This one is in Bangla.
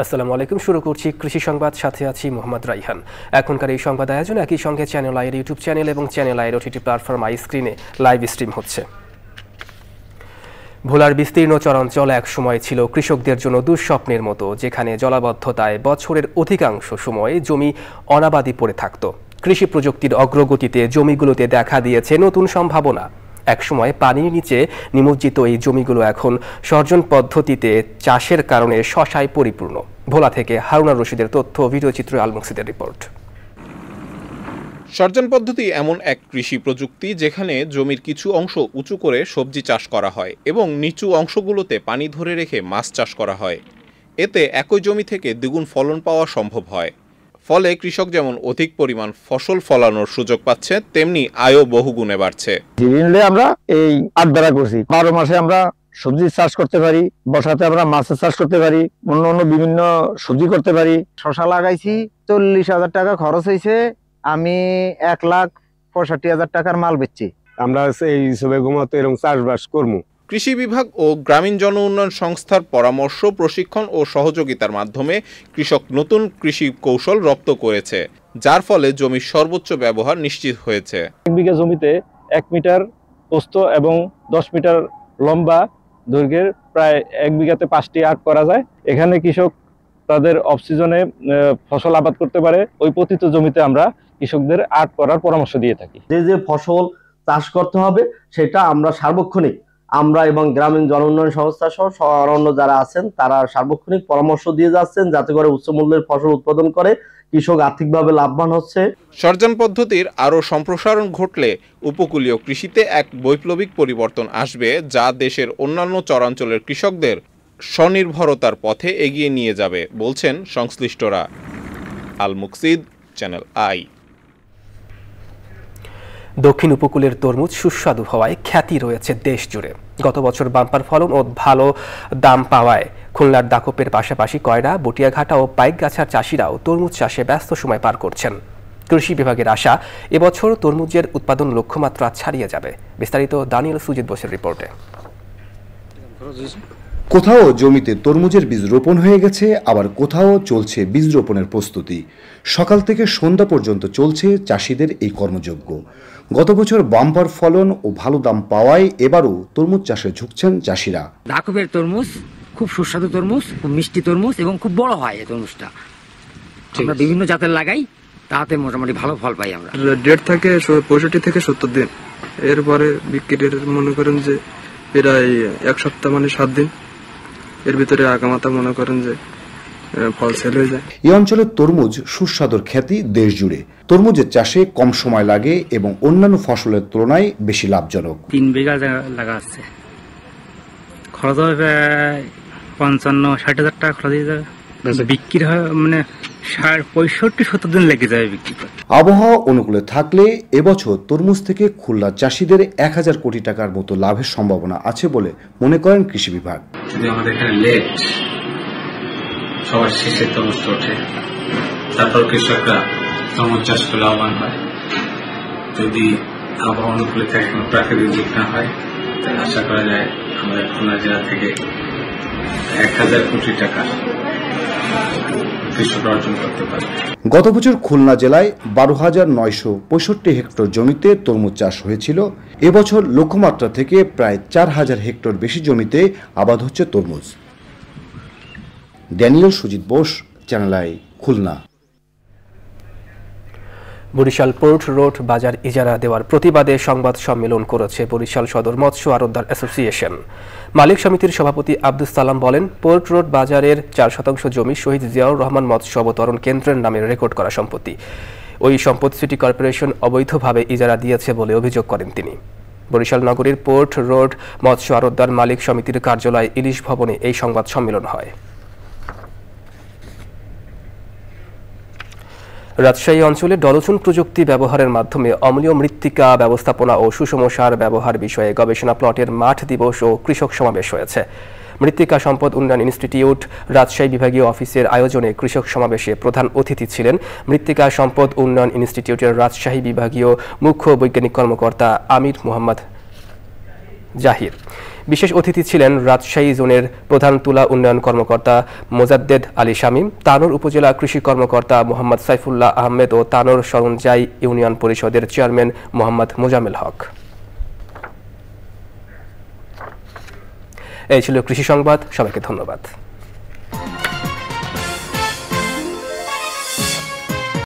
আসসালামু আলাইকুম। শুরু করছি কৃষি সংবাদ, সাথে আছি মোহাম্মদ রাইহান। এখনকার এই সংবাদ আয়োজন একই সঙ্গে চ্যানেল আইয়ের ইউটিউব চ্যানেল এবং চ্যানেল আইয়ের ওটিটি প্ল্যাটফর্ম আই স্ক্রিনে লাইভ স্ট্রিম হচ্ছে। ভোলার বিস্তীর্ণ চরাঞ্চল এক সময় ছিল কৃষকদের জন্য দুঃস্বপ্নের মতো, যেখানে জলাবদ্ধতায় বছরের অধিকাংশ সময় জমি অনাবাদি পড়ে থাকত। কৃষি প্রযুক্তির অগ্রগতিতে জমিগুলোতে দেখা দিয়েছে নতুন সম্ভাবনা। একসময় পানির নিচে নিমজ্জিত এই জমিগুলো এখন সর্জন পদ্ধতিতে চাষের কারণে শশায় পরিপূর্ণ। ভোলা থেকে হারুনা রশিদের তথ্য, ভিডিওচিত্র আল মুকসিদের রিপোর্ট। সর্জন পদ্ধতি এমন এক কৃষি প্রযুক্তি যেখানে জমির কিছু অংশ উঁচু করে সবজি চাষ করা হয় এবং নিচু অংশগুলোতে পানি ধরে রেখে মাছ চাষ করা হয়। এতে একই জমি থেকে দ্বিগুণ ফলন পাওয়া সম্ভব হয়। ফলে কৃষক যেমন অধিক পরিমাণ ফসল ফলানোর সুযোগ পাচ্ছে, তেমনি আয়ও বহুগুণে বাড়ছে। আমরা এই ৮ বেড়া করছি, ১২ মাসে আমরা সবজি চাষ করতে পারি, বর্ষাতে আমরা মাছের চাষ করতে পারি, অন্য বিভিন্ন সবজি করতে পারি। শশা লাগাইছি, ৪০,০০০ টাকা খরচ হয়েছে। আমি ১,৬৫,০০০ টাকার মাল বেচছি। আমরা এই সবে ঘুমাতে এরকম চাষবাস করবো। কৃষি বিভাগ ও গ্রামীণ জন উন্নয়ন সংস্থার পরামর্শ, প্রশিক্ষণ ও সহযোগিতার মাধ্যমে কৃষক নতুন কৃষি কৌশল রপ্ত করেছে, যার ফলে জমির সর্বোচ্চ ব্যবহার নিশ্চিত হয়েছে। ১ বিঘা জমিতে ১ মিটার প্রস্থ এবং ১০ মিটার লম্বা দৈর্ঘ্যের প্রায় ১ বিঘাতে ৫টি আট করা যায়। এখানে কৃষক তাদের অফ সিজনে ফসল আবাদ করতে পারে। ওই পতিত জমিতে আমরা কৃষকদের আট করার পরামর্শ দিয়ে থাকি। যে ফসল চাষ করতে হবে সেটা আমরা সার্বক্ষণিক, আমরা এবং গ্রামীণ জন উন্নয়ন সংস্থা সহ অন্য যারা আছেন তারা সার্বক্ষণিক পরামর্শ দিয়ে যাচ্ছেন, যাতে করে উচ্চ মূল্যের ফসল উৎপাদন করে কৃষক আর্থিকভাবে লাভবান হচ্ছে। সর্জন পদ্ধতির আরও সম্প্রসারণ ঘটলে উপকূলীয় কৃষিতে এক বৈপ্লবিক পরিবর্তন আসবে, যা দেশের অন্যান্য চরাঞ্চলের কৃষকদের স্বনির্ভরতার পথে এগিয়ে নিয়ে যাবে, বলছেন সংশ্লিষ্টরা। আল মুকসিদ, চ্যানেল আই। দক্ষিণ উপকূলের তরমুজ সুস্বাদু হওয়ায় খ্যাতি রয়েছে দেশ জুড়ে। গত বছর বাম্পার ফলন ও ভালো দাম পাওয়ায় খুলনার দাকপের পাশাপাশি কয়রা, বটিয়াঘাটা ও পাইকগাছার চাষিরাও তরমুজ চাষে ব্যস্ত সময় পার করছেন। কৃষি বিভাগের আশা, এবছর তরমুজের উৎপাদন লক্ষ্যমাত্রা ছাড়িয়ে যাবে। বিস্তারিত দানিয়েল সুজিত বোসের রিপোর্টে। কোথাও জমিতে তরমুজের বীজ রোপণ হয়ে গেছে, আবার কোথাও চলছে বীজ রোপণের প্রস্তুতি। সকাল থেকে সন্ধ্যা পর্যন্ত চলছে চাষিদের এই কর্মযজ্ঞ। গত বছর বাম্পার ফলন ও ভালো দাম পাওয়ায় এবারও তরমুজ চাষে ঝুঁকছেন চাষিরা। দাকপের তরমুজ খুব সুস্বাদু তরমুজ, খুব মিষ্টি তরমুজ এবং খুব বড় হয় এই তরমুজটা। আমরা বিভিন্ন জাতের লাগাই, তাতে মোটামুটি ভালো ফল পাই আমরা। ডেট থাকে 65 থেকে 70 দিন। এরপরে বিক্রির মনে করেন যে প্রায় 1 সপ্তাহ, মানে 7 দিন। এর ভিতরে আগামাতা মনে করেন যে ফল সেল হয়ে যায়। এই অঞ্চলের তরমুজ সুস্বাদুর খ্যাতি দেশ জুড়ে। তরমুজের চাষে কম সময় লাগে এবং অন্যান্য ফসলের তুলনায় বেশি লাভজনক। 3 বিঘা লাগা আছে, খরচ হবে প্রায় ৫৫-৬০ টাকা খরচ হয়ে যাবে। বিক্রি হয় মানে 65-70 দিন লেগে যাবে বিক্রি করতে। আবহাওয়া অনুকূলে থাকলে এবছর তরমুজ থেকে খুলনা চাষিদের ১,০০০ কোটি টাকার মতো লাভের সম্ভাবনা আছে বলে মনে করেন কৃষি বিভাগ। যদি আমাদের এখানে লেট সবার শেষে তরমুজ ওঠে, তারপর কৃষকরা তরমুজ চাষ করে লাভবান হয়। যদি আবহাওয়া অনুকূলে থাকে, কোনো প্রাকৃতিক দিক না হয়, তাহলে আশা করা যায় আমাদের খুলনা জেলা থেকে ১,০০০ কোটি টাকা কৃষকরা অর্জন করতে পারে। গত বছর খুলনা জেলায় ১২,৯৬৫ হেক্টর জমিতে তরমুজ চাষ হয়েছিল। এবছর লক্ষ্যমাত্রা থেকে প্রায় ৪,০০০ হেক্টর বেশি জমিতে আবাদ হচ্ছে তরমুজ। Daniel Sujit Bose, Channel I, Khulna. Barishal Port Road বাজার ইজারা দেওয়ার প্রতিবাদে সংবাদ সম্মেলন করেছে বরিশাল সদর মৎস্য আড়তদার অ্যাসোসিয়েশন। মালিক সমিতির সভাপতি আব্দুস সালাম বলেন, পোর্ট রোড বাজারের ৪% জমি শহীদ জিয়াউর রহমান মৎস্য অবতরণ কেন্দ্রের নামে রেকর্ড করা সম্পত্তি। ওই সম্পত্তি সিটি কর্পোরেশন অবৈধভাবে ইজারা দিয়েছে বলে অভিযোগ করেন তিনি। বরিশাল নগরীর পোর্ট রোড মৎস্য আড়তদার মালিক সমিতির কার্যালয় ইলিশ ভবনে এই সংবাদ সম্মেলন হয়। রাজশাহী অঞ্চলে ডলচুন প্রযুক্তি ব্যবহারের মাধ্যমে অম্লীয় মৃত্তিকা ব্যবস্থাপনা ও সুষম সার ব্যবহার বিষয়ে গবেষণা প্লটের মাঠ দিবস ও কৃষক সমাবেশ হয়েছে। মৃত্তিকা সম্পদ উন্নয়ন ইনস্টিটিউট রাজশাহী বিভাগীয় অফিসের আয়োজনে কৃষক সমাবেশে প্রধান অতিথি ছিলেন মৃত্তিকা সম্পদ উন্নয়ন ইনস্টিটিউটের রাজশাহী বিভাগীয় মুখ্য বৈজ্ঞানিক কর্মকর্তা আমির মোহাম্মদ জাহির। বিশেষ অতিথি ছিলেন রাজশাহী জোনের প্রধান তুলা উন্নয়ন কর্মকর্তা মোজাদ্দেদ আলী শামীম, তানোর উপজেলা কৃষি কর্মকর্তা মোহাম্মদ সাইফুল্লাহ আহমেদ ও তানোর সরঞ্জাই ইউনিয়ন পরিষদের চেয়ারম্যান মোহাম্মদ মোজামেল হক। এই ছিল কৃষি সংবাদ। সবাইকে ধন্যবাদ।